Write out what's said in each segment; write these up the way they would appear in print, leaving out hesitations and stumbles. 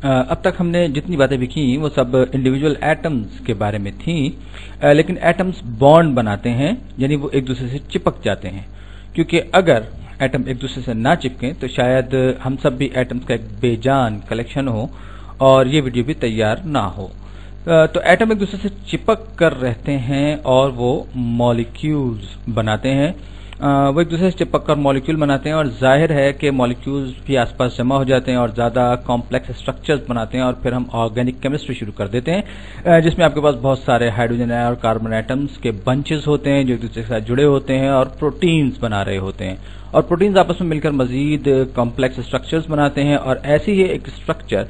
अब तक हमने जितनी बातें भी की वो सब इंडिविजुअल एटम्स के बारे में थी, लेकिन एटम्स बॉन्ड बनाते हैं, यानी वो एक दूसरे से चिपक जाते हैं। क्योंकि अगर एटम एक दूसरे से ना चिपकें तो शायद हम सब भी एटम्स का एक बेजान कलेक्शन हो और ये वीडियो भी तैयार ना हो। तो एटम एक दूसरे से चिपक कर रहते हैं और वो मॉलिक्यूल्स बनाते हैं। वो एक दूसरे से चिपक कर मॉलिक्यूल बनाते हैं और जाहिर है कि मॉलिक्यूल्स भी आसपास जमा हो जाते हैं और ज़्यादा कॉम्प्लेक्स स्ट्रक्चर्स बनाते हैं और फिर हम ऑर्गेनिक केमिस्ट्री शुरू कर देते हैं, जिसमें आपके पास बहुत सारे हाइड्रोजन और कार्बन एटम्स के बंचेस होते हैं जो एक दूसरे के साथ जुड़े होते हैं और प्रोटीन्स बना रहे होते हैं, और प्रोटीन्स आपस में मिलकर मजीद कॉम्प्लेक्स स्ट्रक्चर्स बनाते हैं। और ऐसी ही एक स्ट्रक्चर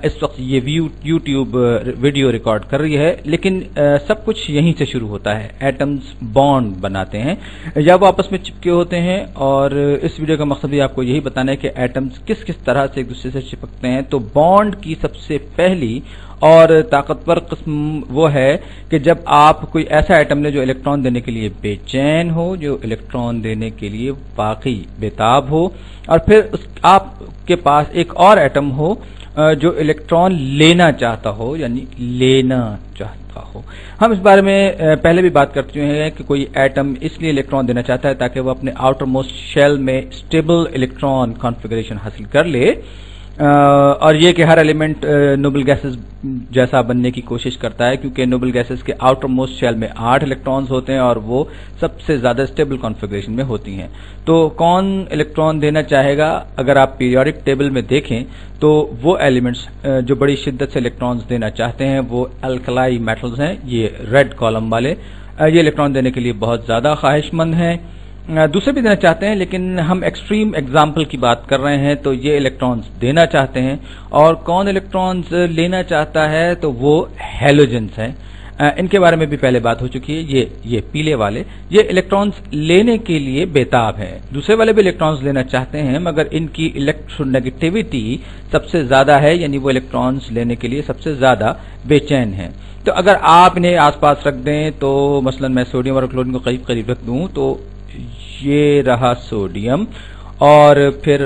इस वक्त ये यूट्यूब वीडियो रिकॉर्ड कर रही है, लेकिन सब कुछ यहीं से शुरू होता है। एटम्स बॉन्ड बनाते हैं या वो आपस में चिपके होते हैं, और इस वीडियो का मकसद भी आपको यही बताना है कि एटम्स किस किस तरह से एक दूसरे से चिपकते हैं। तो बॉन्ड की सबसे पहली और ताकतवर किस्म वो है कि जब आप कोई ऐसा एटम ले जो इलेक्ट्रॉन देने के लिए बेचैन हो, जो इलेक्ट्रॉन देने के लिए वाकई बेताब हो, और फिर आपके पास एक और एटम हो जो इलेक्ट्रॉन लेना चाहता हो, यानी लेना चाहता हो। हम इस बारे में पहले भी बात कर चुके हैं कि कोई एटम इसलिए इलेक्ट्रॉन देना चाहता है ताकि वो अपने आउटर मोस्ट शेल में स्टेबल इलेक्ट्रॉन कॉन्फ़िगरेशन हासिल कर ले, और ये कि हर एलिमेंट नोबल गैसेस जैसा बनने की कोशिश करता है, क्योंकि नोबल गैसेस के आउटर मोस्ट शेल में 8 इलेक्ट्रॉन्स होते हैं और वो सबसे ज़्यादा स्टेबल कॉन्फ़िगरेशन में होती हैं। तो कौन इलेक्ट्रॉन देना चाहेगा? अगर आप पीरियोडिक टेबल में देखें तो वो एलिमेंट्स जो बड़ी शिद्दत से इलेक्ट्रॉन्स देना चाहते हैं वो अल्कलाई मेटल्स हैं, ये रेड कॉलम वाले। ये इलेक्ट्रॉन देने के लिए बहुत ज़्यादा ख्वाहिशमंद हैं। दूसरे भी देना चाहते हैं, लेकिन हम एक्सट्रीम एग्जाम्पल की बात कर रहे हैं, तो ये इलेक्ट्रॉन्स देना चाहते हैं। और कौन इलेक्ट्रॉन्स लेना चाहता है? तो वो हैलोजेंस हैं। इनके बारे में भी पहले बात हो चुकी है। ये पीले वाले, ये इलेक्ट्रॉन्स लेने के लिए बेताब हैं। दूसरे वाले भी इलेक्ट्रॉन्स लेना चाहते हैं, मगर इनकी इलेक्ट्रोनेगेटिविटी सबसे ज्यादा है, यानी वो इलेक्ट्रॉन्स लेने के लिए सबसे ज्यादा बेचैन हैं। तो अगर आप इन्हें आसपास रख दें, तो मसलन मैं सोडियम और क्लोरीन को करीब करीब रख दूं, तो ये रहा सोडियम, और फिर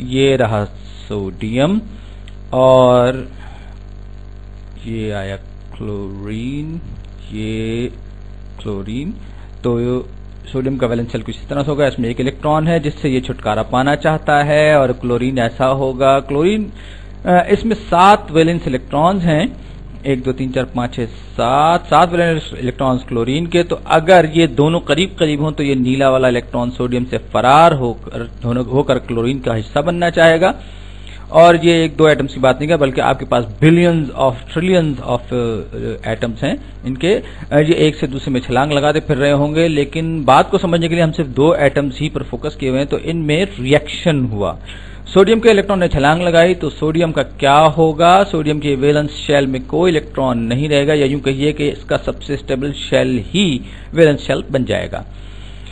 ये रहा सोडियम, और ये आया क्लोरीन, ये क्लोरीन। तो सोडियम का वैलेंस शेल कुछ इस तरह से होगा, इसमें एक इलेक्ट्रॉन है जिससे ये छुटकारा पाना चाहता है, और क्लोरीन ऐसा होगा। क्लोरीन इसमें 7 वैलेंस इलेक्ट्रॉन्स हैं, 1 2 3 4 5 6 7 वैलेंस इलेक्ट्रॉन्स क्लोरीन के। तो अगर ये दोनों करीब करीब हों तो ये नीला वाला इलेक्ट्रॉन सोडियम से फरार होकर क्लोरीन का हिस्सा बनना चाहेगा। और ये 1-2 एटम्स की बात नहीं है, बल्कि आपके पास billions of trillions of atoms हैं इनके। ये एक से दूसरे में छलांग लगाते फिर रहे होंगे, लेकिन बात को समझने के लिए हम सिर्फ 2 एटम्स ही पर फोकस किए हुए हैं। तो इनमें रिएक्शन हुआ, सोडियम के इलेक्ट्रॉन ने छलांग लगाई, तो सोडियम का क्या होगा? सोडियम के वैलेंस शेल में कोई इलेक्ट्रॉन नहीं रहेगा, या यूं कहिए कि इसका सबसे स्टेबल शेल ही वैलेंस शेल बन जाएगा।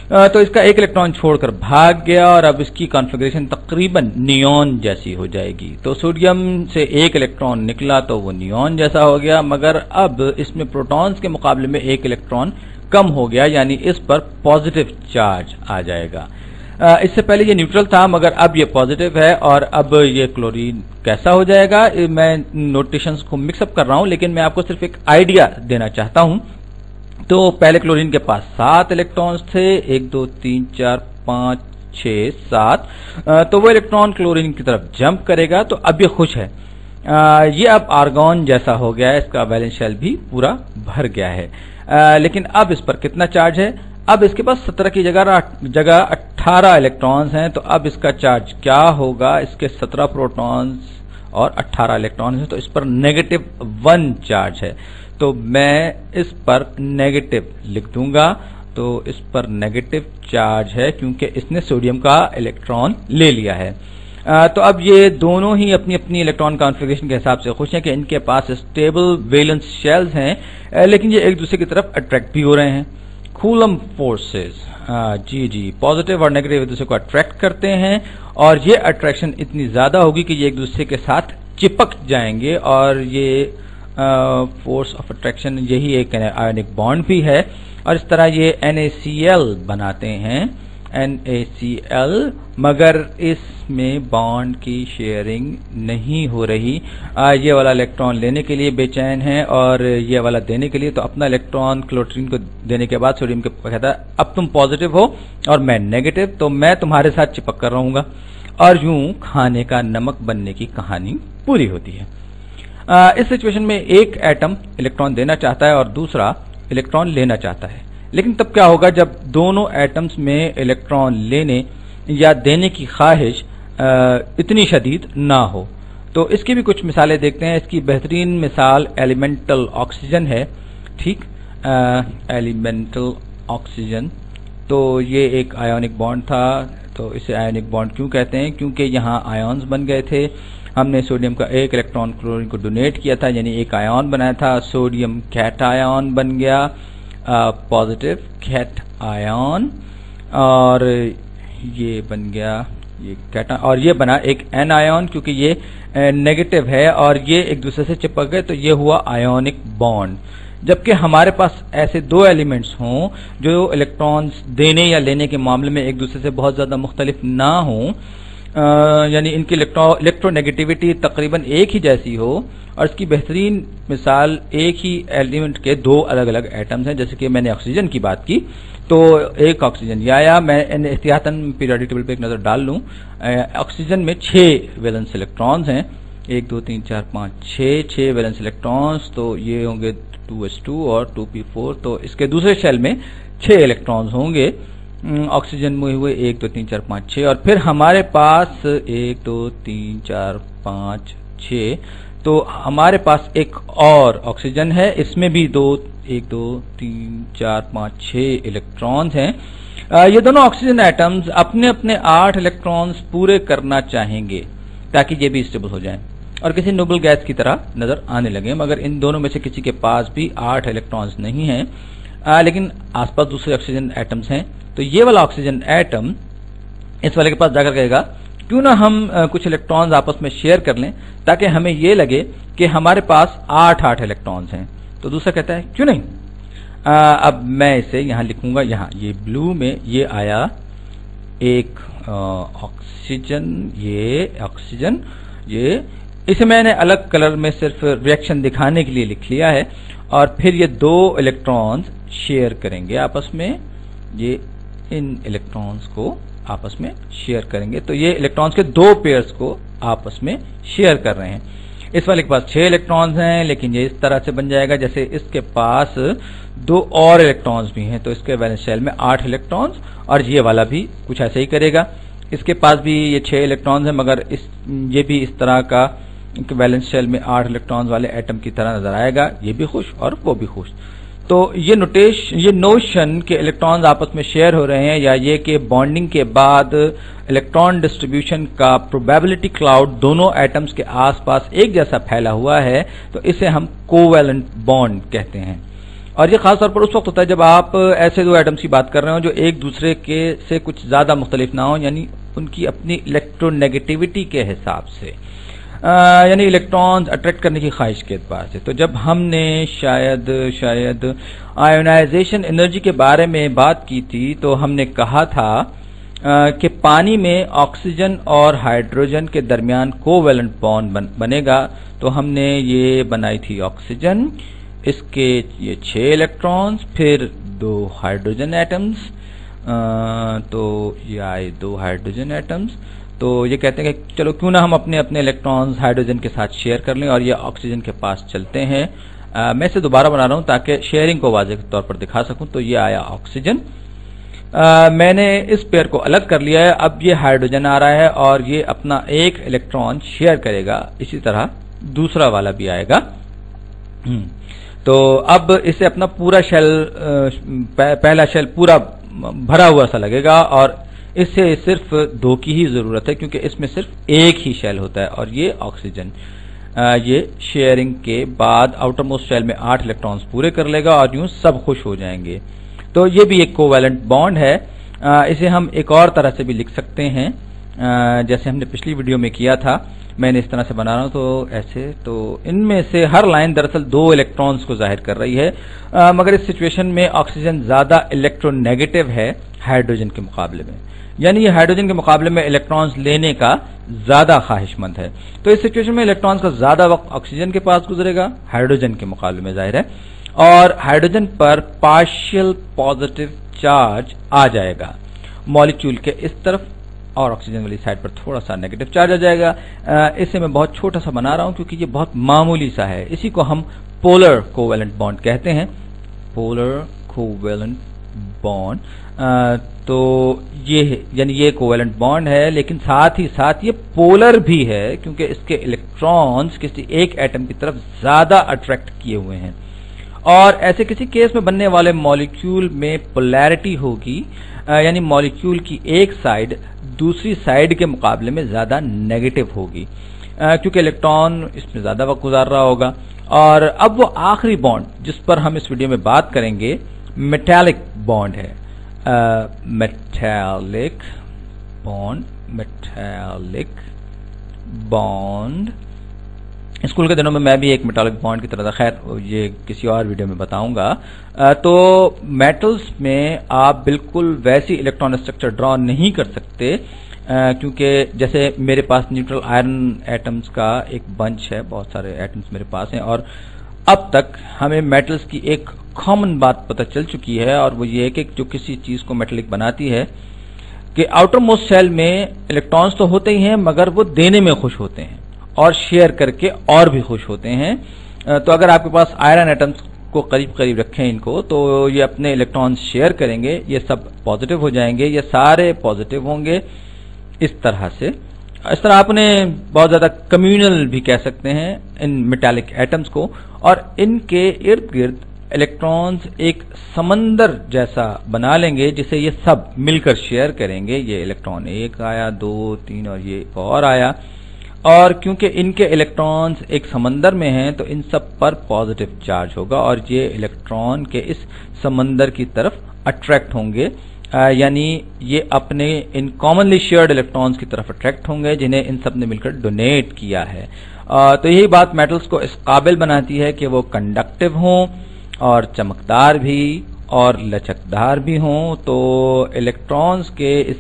तो इसका एक इलेक्ट्रॉन छोड़कर भाग गया और अब इसकी कॉन्फ़िगरेशन तकरीबन नियॉन जैसी हो जाएगी। तो सोडियम से एक इलेक्ट्रॉन निकला तो वो नियॉन जैसा हो गया, मगर अब इसमें प्रोटॉन्स के मुकाबले में एक इलेक्ट्रॉन कम हो गया, यानी इस पर पॉजिटिव चार्ज आ जाएगा। इससे पहले ये न्यूट्रल था, मगर अब ये पॉजिटिव है, और अब ये क्लोरीन कैसा हो जाएगा? मैं नोटेशंस को मिक्सअप कर रहा हूं, लेकिन मैं आपको सिर्फ एक आइडिया देना चाहता हूं। तो पहले क्लोरीन के पास 7 इलेक्ट्रॉन्स थे, 1 2 3 4 5 6 7। तो वो इलेक्ट्रॉन क्लोरीन की तरफ जंप करेगा, तो अब ये खुश है। ये अब आर्गॉन जैसा हो गया है, इसका वैलेंस शेल भी पूरा भर गया है। लेकिन अब इस पर कितना चार्ज है? अब इसके पास 17 की जगह 18 इलेक्ट्रॉन्स हैं। तो अब इसका चार्ज क्या होगा? इसके 17 प्रोटॉन्स और 18 इलेक्ट्रॉन्स हैं, तो इस पर -1 चार्ज है। तो मैं इस पर नेगेटिव लिख दूंगा। तो इस पर नेगेटिव चार्ज है क्योंकि इसने सोडियम का इलेक्ट्रॉन ले लिया है। तो अब ये दोनों ही अपनी अपनी इलेक्ट्रॉन कॉन्फ़िगरेशन के हिसाब से खुश हैं कि इनके पास स्टेबल वैलेंस शेल्स हैं, लेकिन ये एक दूसरे की तरफ अट्रैक्ट भी हो रहे हैं। कूलम फोर्सेस, जी पॉजिटिव और नेगेटिव एक दूसरे को अट्रैक्ट करते हैं, और ये अट्रैक्शन इतनी ज्यादा होगी कि ये एक दूसरे के साथ चिपक जाएंगे, और ये फोर्स ऑफ अट्रैक्शन यही एक आयोनिक बॉन्ड भी है, और इस तरह ये NaCl बनाते हैं। NaCl, मगर इसमें बॉन्ड की शेयरिंग नहीं हो रही। ये वाला इलेक्ट्रॉन लेने के लिए बेचैन है और ये वाला देने के लिए। तो अपना इलेक्ट्रॉन क्लोरीन को देने के बाद सोडियम को कहता है अब तुम पॉजिटिव हो और मैं नेगेटिव, तो मैं तुम्हारे साथ चिपक कर रहूंगा, और यूं खाने का नमक बनने की कहानी पूरी होती है। इस सिचुएशन में एक एटम इलेक्ट्रॉन देना चाहता है और दूसरा इलेक्ट्रॉन लेना चाहता है, लेकिन तब क्या होगा जब दोनों एटम्स में इलेक्ट्रॉन लेने या देने की ख्वाहिश इतनी शदीद ना हो। तो इसकी भी कुछ मिसालें देखते हैं। इसकी बेहतरीन मिसाल एलिमेंटल ऑक्सीजन है। ठीक, एलिमेंटल ऑक्सीजन, तो ये एक आयोनिक बॉन्ड था। तो इसे आयोनिक बॉन्ड क्यों कहते हैं? क्योंकि यहाँ आयॉन्स बन गए थे। हमने सोडियम का एक इलेक्ट्रॉन क्लोरीन को डोनेट किया था, यानी एक आयन बनाया था। सोडियम कैटायन बन गया, पॉजिटिव कैटायन, और ये बन गया ये कैटा, और ये बना एक एनायन क्योंकि ये नेगेटिव है और ये एक दूसरे से चिपक गए, तो ये हुआ आयोनिक बॉन्ड। जबकि हमारे पास ऐसे दो एलिमेंट्स हों जो इलेक्ट्रॉन्स देने या लेने के मामले में एक दूसरे से बहुत ज़्यादा मुख्तलिफ ना हों, यानी इनकी इलेक्ट्रोनेगेटिविटी तकरीबन एक ही जैसी हो, और इसकी बेहतरीन मिसाल एक ही एलिमेंट के दो अलग अलग एटम्स हैं। जैसे कि मैंने ऑक्सीजन की बात की, तो एक ऑक्सीजन या मैं एहतियातन पीरियोडिक टेबल पे एक नज़र डाल लूँ। ऑक्सीजन में 6 वैलेंस इलेक्ट्रॉन्स हैं, 1 2 3 4 5 6 वैलेंस इलेक्ट्रॉन्स, तो ये होंगे 2s2 और 2p4। तो इसके दूसरे शेल में 6 इलेक्ट्रॉन्स होंगे। ऑक्सीजन में हुए 1 2 3 4 5 6, और फिर हमारे पास 1 2 3 4 5 6, तो हमारे पास एक और ऑक्सीजन है, इसमें भी 1 2 3 4 5 6 इलेक्ट्रॉन्स हैं। ये दोनों ऑक्सीजन एटम्स अपने अपने 8 इलेक्ट्रॉन्स पूरे करना चाहेंगे ताकि ये भी स्टेबल हो जाएं और किसी नोबल गैस की तरह नजर आने लगे, मगर इन दोनों में से किसी के पास भी 8 इलेक्ट्रॉन्स नहीं हैं, लेकिन आसपास दूसरे ऑक्सीजन एटम्स हैं। तो ये वाला ऑक्सीजन एटम इस वाले के पास जाकर कहेगा क्यों ना हम कुछ इलेक्ट्रॉन्स आपस में शेयर कर लें ताकि हमें ये लगे कि हमारे पास 8 इलेक्ट्रॉन्स हैं। तो दूसरा कहता है क्यों नहीं। अब मैं इसे यहाँ लिखूंगा, यहाँ ये ब्लू में ये आया एक ऑक्सीजन, ये इसे मैंने अलग कलर में सिर्फ रिएक्शन दिखाने के लिए लिख लिया है, और फिर ये 2 इलेक्ट्रॉन्स शेयर करेंगे आपस में, ये इन इलेक्ट्रॉन्स को आपस में शेयर करेंगे। तो ये इलेक्ट्रॉन्स के 2 पेयर्स को आपस में शेयर कर रहे हैं। इस वाले के पास 6 इलेक्ट्रॉन्स हैं, लेकिन ये इस तरह से बन जाएगा जैसे इसके पास 2 और इलेक्ट्रॉन्स भी हैं, तो इसके वैलेंस शेल में 8 इलेक्ट्रॉन्स, और ये वाला भी कुछ ऐसे ही करेगा। इसके पास भी ये 6 इलेक्ट्रॉन्स हैं, मगर ये भी इस तरह का वैलेंस शेल में 8 इलेक्ट्रॉन्स वाले एटम की तरह नजर आएगा, ये भी खुश और वो भी खुश। तो ये नोशन के इलेक्ट्रॉन्स आपस में शेयर हो रहे हैं, या ये कि बॉन्डिंग के बाद इलेक्ट्रॉन डिस्ट्रीब्यूशन का प्रोबेबिलिटी क्लाउड दोनों एटम्स के आसपास एक जैसा फैला हुआ है, तो इसे हम कोवैलेंट बॉन्ड कहते हैं। और ये खास तौर पर उस वक्त होता है जब आप ऐसे 2 एटम्स की बात कर रहे हो जो एक दूसरे के से कुछ ज्यादा मुख्तलिफ ना हो, यानी उनकी अपनी इलेक्ट्रोनेगेटिविटी के हिसाब से, यानी इलेक्ट्रॉन्स अट्रैक्ट करने की ख्वाहिश के एतबार से। तो जब हमने शायद आयोनाइजेशन एनर्जी के बारे में बात की थी, तो हमने कहा था कि पानी में ऑक्सीजन और हाइड्रोजन के दरमियान कोवैलेंट बॉन्ड बनेगा। तो हमने ये बनाई थी ऑक्सीजन, इसके ये 6 इलेक्ट्रॉन्स, फिर 2 हाइड्रोजन एटम्स, तो ये आए 2 हाइड्रोजन एटम्स। तो ये कहते हैं कि चलो क्यों ना हम अपने अपने इलेक्ट्रॉन्स हाइड्रोजन के साथ शेयर कर लें, और ये ऑक्सीजन के पास चलते हैं। मैं इसे दोबारा बना रहा हूं ताकि शेयरिंग को वाज़ेह तौर पर दिखा सकूं। तो ये आया ऑक्सीजन, मैंने इस पेयर को अलग कर लिया है, अब ये हाइड्रोजन आ रहा है और ये अपना एक इलेक्ट्रॉन शेयर करेगा, इसी तरह दूसरा वाला भी आएगा। तो अब इसे अपना पूरा शेल, पहला शेल पूरा भरा हुआ सा लगेगा, और इससे सिर्फ 2 की ही जरूरत है क्योंकि इसमें सिर्फ एक ही शेल होता है। और ये ऑक्सीजन ये शेयरिंग के बाद आउटर मोस्ट शेल में 8 इलेक्ट्रॉन्स पूरे कर लेगा और यूं सब खुश हो जाएंगे। तो ये भी एक कोवैलेंट बॉन्ड है। इसे हम एक और तरह से भी लिख सकते हैं, जैसे हमने पिछली वीडियो में किया था, मैंने इस तरह से बना रहा हूं तो ऐसे, तो इनमें से हर लाइन दरअसल 2 इलेक्ट्रॉन्स को जाहिर कर रही है, मगर इस सिचुएशन में ऑक्सीजन ज्यादा इलेक्ट्रोनेगेटिव है हाइड्रोजन के मुकाबले में, यानी ये हाइड्रोजन के मुकाबले में इलेक्ट्रॉन्स लेने का ज्यादा ख्वाहिशमंद है। तो इस सिचुएशन में इलेक्ट्रॉन्स का ज्यादा वक्त ऑक्सीजन के पास गुजरेगा हाइड्रोजन के मुकाबले में, जाहिर है, और हाइड्रोजन पर पार्शियल पॉजिटिव चार्ज आ जाएगा मॉलिक्यूल के इस तरफ, और ऑक्सीजन वाली साइड पर थोड़ा सा नेगेटिव चार्ज आ जाएगा। इसे मैं बहुत छोटा सा बना रहा हूं क्योंकि ये बहुत मामूली सा है। इसी को हम पोलर कोवेलेंट बॉन्ड कहते हैं, पोलर कोवेलेंट बॉन्ड। तो ये यानी ये कोवेलेंट बॉन्ड है, लेकिन साथ ही साथ ये पोलर भी है क्योंकि इसके इलेक्ट्रॉन्स किसी एक एटम की तरफ ज्यादा अट्रैक्ट किए हुए हैं, और ऐसे किसी केस में बनने वाले मॉलिक्यूल में पोलैरिटी होगी, यानी मॉलिक्यूल की एक साइड दूसरी साइड के मुकाबले में ज्यादा नेगेटिव होगी, क्योंकि इलेक्ट्रॉन इसमें ज्यादा वक्त गुजार रहा होगा। और अब वो आखिरी बॉन्ड जिस पर हम इस वीडियो में बात करेंगे मेटालिक बॉन्ड है, मेटालिक बॉन्ड। स्कूल के दिनों में मैं भी एक मेटालिक बॉन्ड की तरह था, खैर ये किसी और वीडियो में बताऊंगा। तो मेटल्स में आप बिल्कुल वैसी इलेक्ट्रॉन स्ट्रक्चर ड्रॉ नहीं कर सकते, क्योंकि जैसे मेरे पास न्यूट्रल आयरन एटम्स का एक बंच है, बहुत सारे एटम्स मेरे पास हैं, और अब तक हमें मेटल्स की एक कॉमन बात पता चल चुकी है, और वो ये है कि जो किसी चीज को मेटेलिक बनाती है कि आउटर मोस्ट शेल में इलेक्ट्रॉन्स तो होते ही हैं, मगर वो देने में खुश होते हैं और शेयर करके और भी खुश होते हैं। तो अगर आपके पास आयरन एटम्स को करीब करीब रखें इनको, तो ये अपने इलेक्ट्रॉन्स शेयर करेंगे, ये सब पॉजिटिव हो जाएंगे, ये सारे पॉजिटिव होंगे इस तरह से। इस तरह आपने बहुत ज्यादा कम्युनल भी कह सकते हैं इन मेटालिक एटम्स को, और इनके इर्द गिर्द इलेक्ट्रॉन्स एक समंदर जैसा बना लेंगे जिसे ये सब मिलकर शेयर करेंगे। ये इलेक्ट्रॉन 1 आया, 2, 3 और ये और आया, और क्योंकि इनके इलेक्ट्रॉन्स एक समंदर में हैं तो इन सब पर पॉजिटिव चार्ज होगा, और ये इलेक्ट्रॉन के इस समंदर की तरफ अट्रैक्ट होंगे, यानी ये अपने इन कॉमनली शेयर्ड इलेक्ट्रॉन्स की तरफ अट्रैक्ट होंगे जिन्हें इन सब ने मिलकर डोनेट किया है। तो यही बात मेटल्स को इस काबिल बनाती है कि वो कंडक्टिव हों और चमकदार भी और लचकदार भी हों। तो इलेक्ट्रॉन्स के इस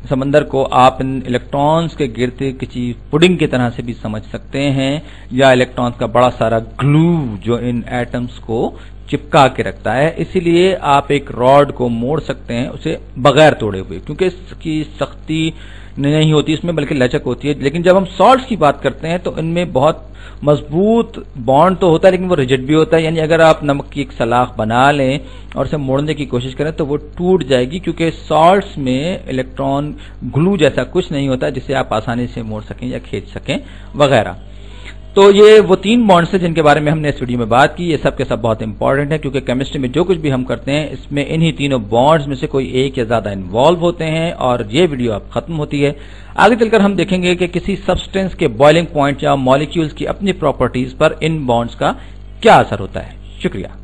समंदर को आप इन इलेक्ट्रॉन्स के गिर्द किसी पुडिंग की तरह से भी समझ सकते हैं, या इलेक्ट्रॉन्स का बड़ा सारा ग्लू जो इन एटम्स को चिपका के रखता है। इसीलिए आप एक रॉड को मोड़ सकते हैं उसे बगैर तोड़े हुए, क्योंकि इसकी सख्ती नहीं होती इसमें, बल्कि लचक होती है। लेकिन जब हम सॉल्ट्स की बात करते हैं तो इनमें बहुत मजबूत बॉन्ड तो होता है, लेकिन वो रिजिड भी होता है, यानी अगर आप नमक की एक सलाख बना लें और उसे मोड़ने की कोशिश करें तो वो टूट जाएगी, क्योंकि सॉल्ट्स में इलेक्ट्रॉन ग्लू जैसा कुछ नहीं होता जिसे आप आसानी से मोड़ सकें या खींच सकें वगैरह। तो ये वो 3 बॉन्ड्स हैं जिनके बारे में हमने इस वीडियो में बात की। ये सब के सब बहुत इंपॉर्टेंट है, क्योंकि केमिस्ट्री में जो कुछ भी हम करते हैं इसमें इन्हीं तीनों बॉन्ड्स में से कोई एक या ज्यादा इन्वॉल्व होते हैं, और ये वीडियो अब खत्म होती है। आगे चलकर हम देखेंगे कि किसी सब्सटेंस के बॉइलिंग पॉइंट या मॉलिक्यूल्स की अपनी प्रॉपर्टीज पर इन बॉन्ड्स का क्या असर होता है। शुक्रिया।